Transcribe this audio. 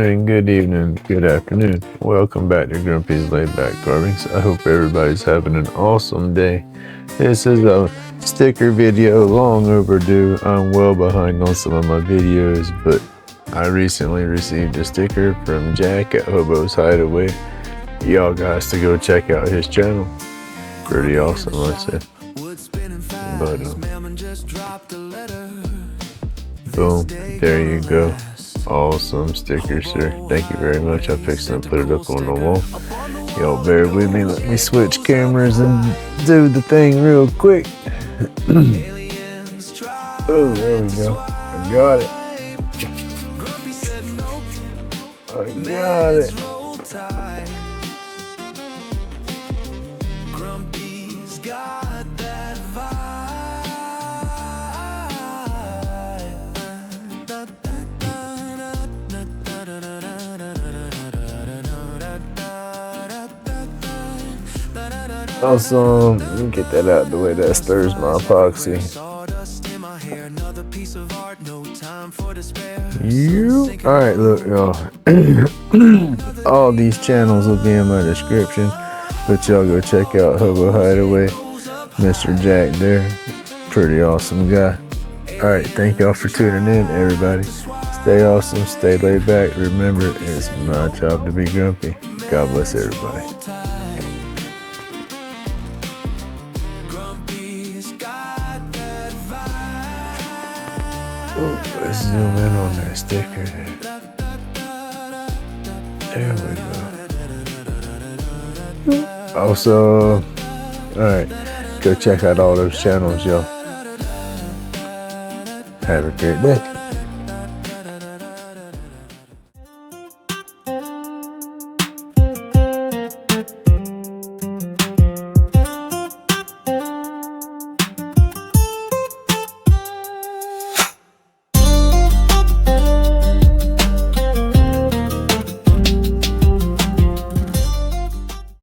morning, good evening, good afternoon. Welcome back to Grumpy's LaidBak Carvings. I hope everybody's having an awesome day. This is a sticker video, long overdue. I'm well behind on some of my videos, but I recently received a sticker from Jack at Hobo Hide Away. Y'all guys to go check out his channel. Pretty awesome, I'd say. But boom, there you go. Awesome sticker, sir. Thank you very much. I'm fixing to put it up on the wall. Y'all bear with me. Let me switch cameras and do the thing real quick. Oh, there we go. I got it. I got it. Grumpy's got that awesome. Let me get that out the way. That stirs my epoxy. Alright, look, y'all. All these channels will be in my description, but y'all go check out Hobo Hide Away. Mr. Jack there. Pretty awesome guy. Alright, thank y'all for tuning in, everybody. Stay awesome, stay laid back. Remember, it's my job to be grumpy. God bless everybody. Ooh, let's zoom in on that sticker there. There we go. Also, alright, go check out all those channels, y'all. Have a great day.